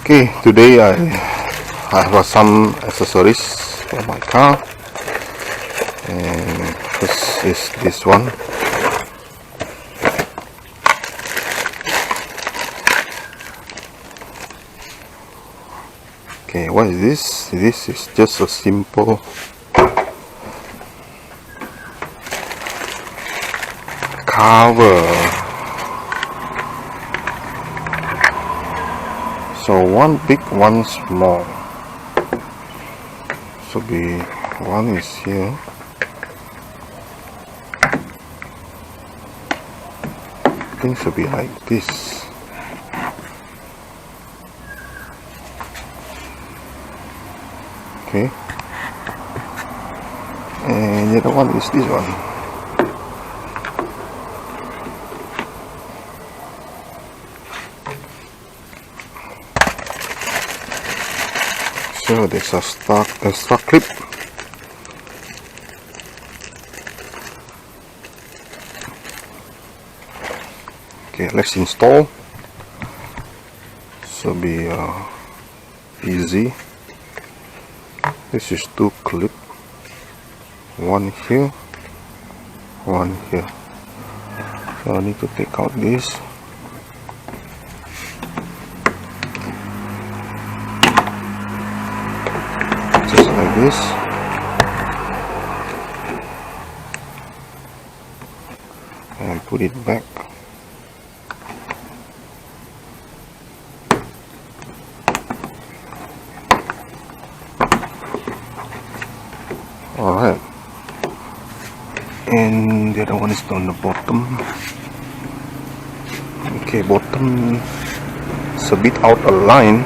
Okay, today I have some accessories for my car, and this is this one. Okay, what is this? This is just a simple cover. So one big, one small. So be one is here. I think should be like this. Okay. And the other one is this one. So there's a stock clip. Okay, let's install. So be easy. This is two clip. One here, one here. So I need to take out this. Just like this. And put it back. Alright. And the other one is on the bottom. Okay, bottom is a bit out of line.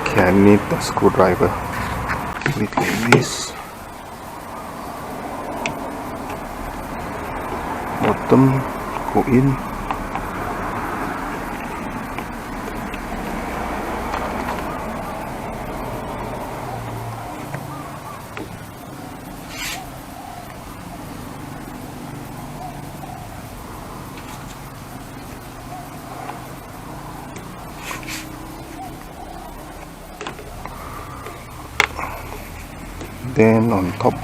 Okay, I need the screwdriver. Click like this. Bottom, go in. Then on top,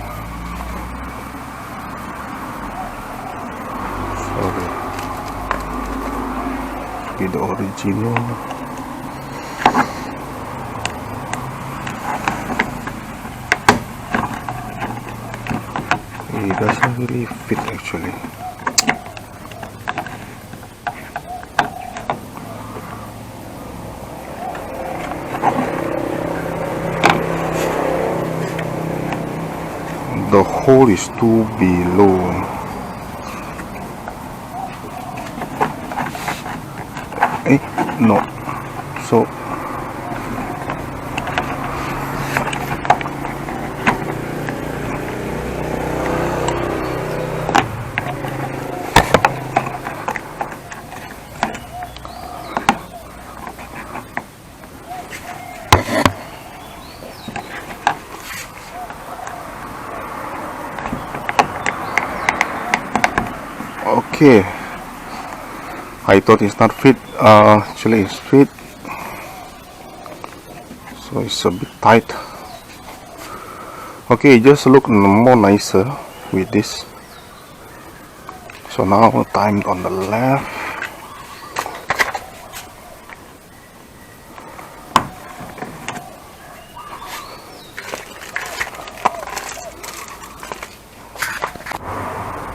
be the original. It doesn't really fit actually. The hole is too below. No. So okay, I thought it's not fit. Actually it's fit, so it's a bit tight. Okay, it just look more nicer with this. So now timed on the left.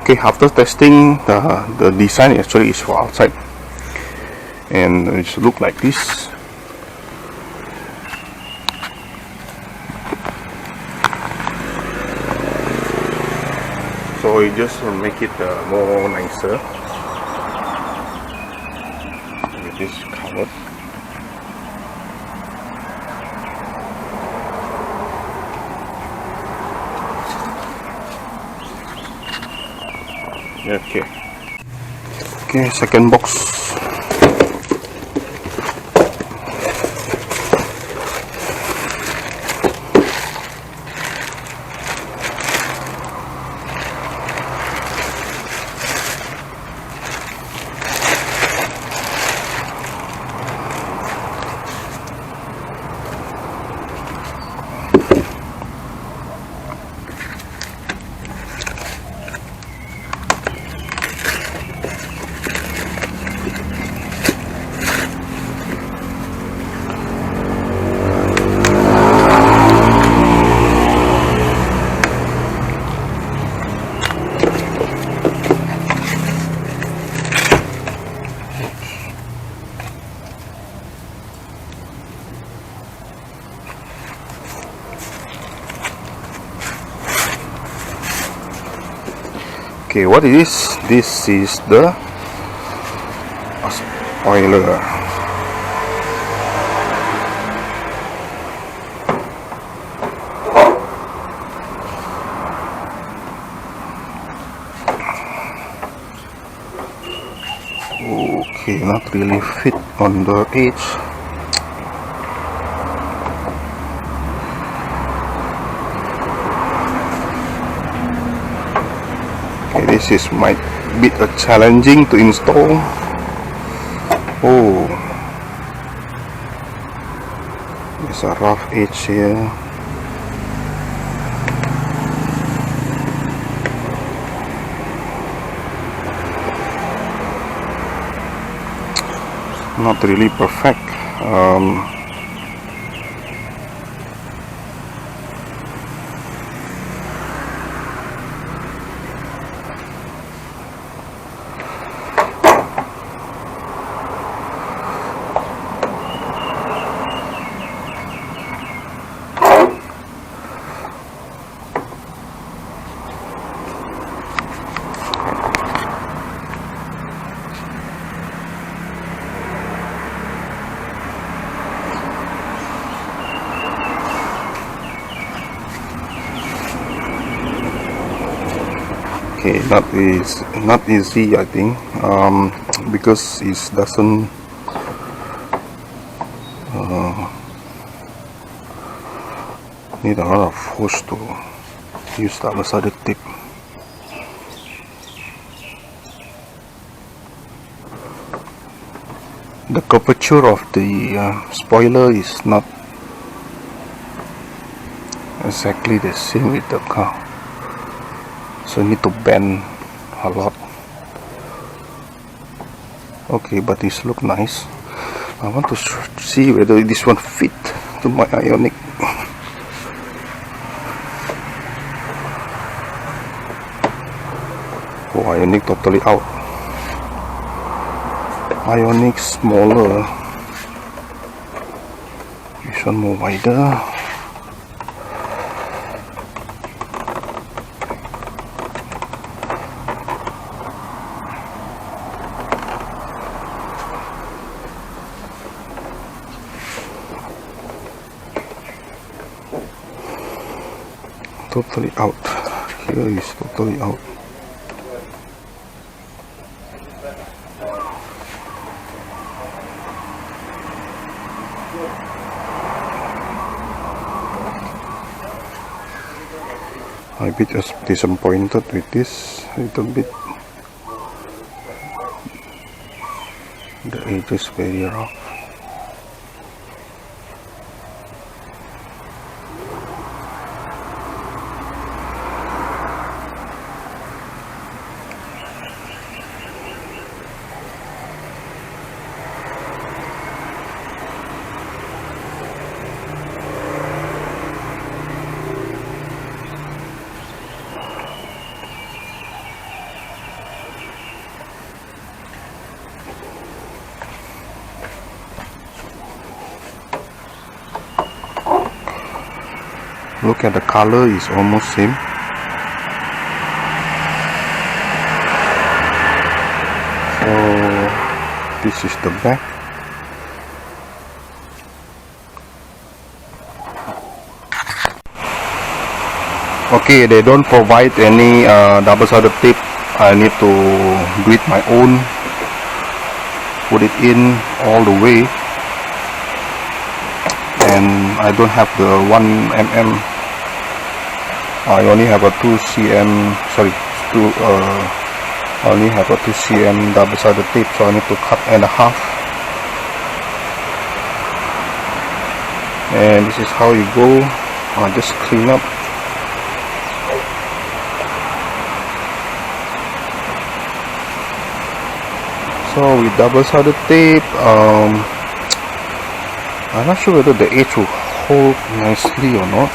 Okay, after testing, the design actually is for outside, and it should look like this. So you just make it more nicer with this cover. Okay, second box. Okay, what is this? Is the spoiler. Okay, not really fit on the edge. Okay, this is might be challenging to install. Oh, there's a rough edge here. Not really perfect. Okay, not easy, I think, because it doesn't need a lot of force to use the double-sided tip. The curvature of the spoiler is not exactly the same with the car, so you need to bend a lot. Okay, but this look nice. I want to see whether this one fit to my Ioniq. Oh, Ioniq totally out. Ioniq smaller. This one more wider. Totally out. Here is totally out. I'm a bit disappointed with this little bit. The edge is very rough. Look at the color, is almost same. So this is the back. Okay, they don't provide any double-sided tape. I need to do it my own. Put it in all the way, and I don't have the 1 mm. I only have a 2 cm. Sorry, I only have a 2 cm double-sided tape, so I need to cut and a half. And this is how you go. I just clean up. So with double-sided tape, I'm not sure whether the edge will hold nicely or not.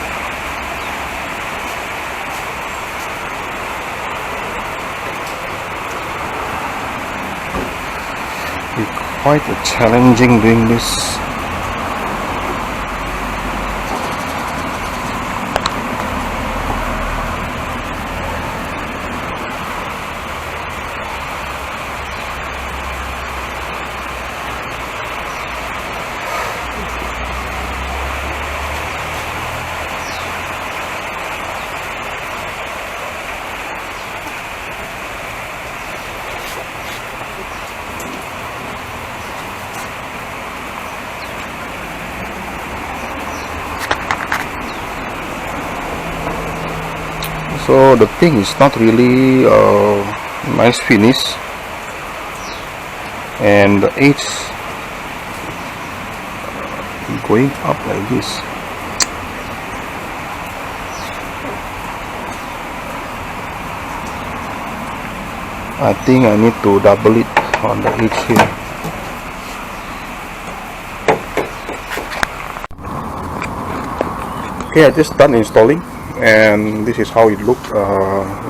It's quite challenging doing this. So the thing is not really nice finish, and the edge going up like this. I think I need to double it on the edge here. Okay, I just done installing, and this is how it looked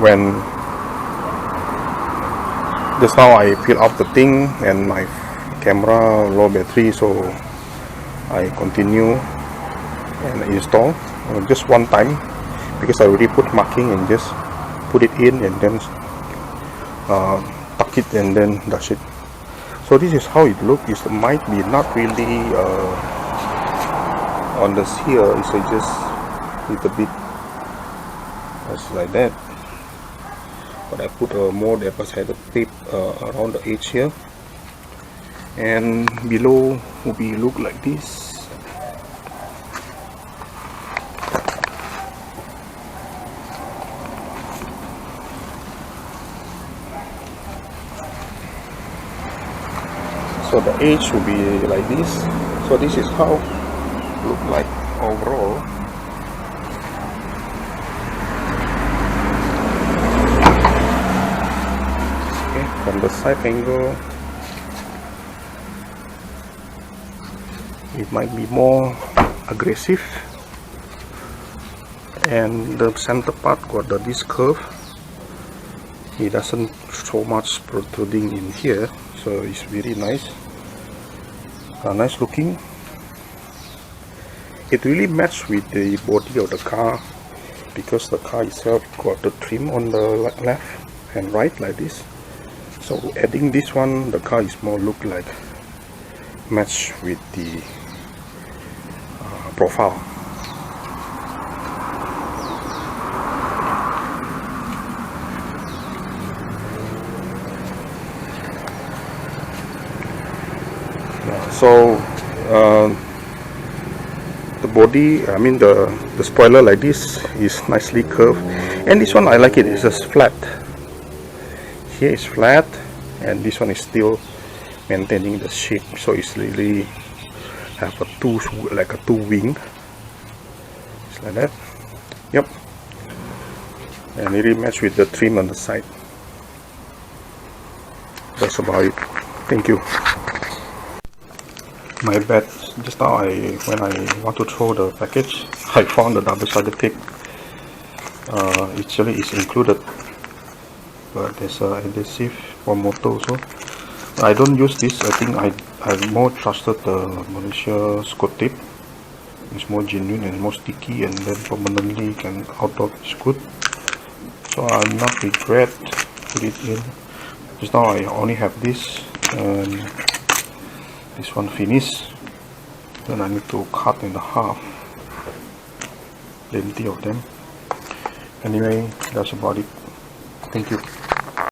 when just now I fill up the thing, and my camera low battery, so I continue and install just one time, because I already put marking and just put it in and then tuck it and then that's it. So this is how it looks. It might be not really on the here, it's just a little bit just like that, but I put more double-sided tape around the edge here, and below will be look like this. So the edge will be like this. So this is how it look like overall. Okay, from the side angle, it might be more aggressive, and the center part got this curve. It doesn't so much protruding in here, so it's very nice, nice looking. It really matches with the body of the car, because the car itself got the trim on the left and right like this. So adding this one, the car is more look like match with the profile. So the body, I mean the spoiler like this is nicely curved, and this one I like it. It's just flat. Here is flat, and this one is still maintaining the shape. So it's really have a like a two wing. It's like that. Yep. And it really match with the trim on the side. That's about it. Thank you. My bad, just now when I want to throw the package, I found the double-sided tape. Actually it's included, but there's a adhesive for motor also. I don't use this. I think I more trusted the Malaysia Scott tape. It's more genuine and more sticky, and then permanently can outdoor is good. So I'm not regret put it in. Just now I only have this, and this one finished. Then I need to cut in half, plenty of them. Anyway, that's about it. Thank you.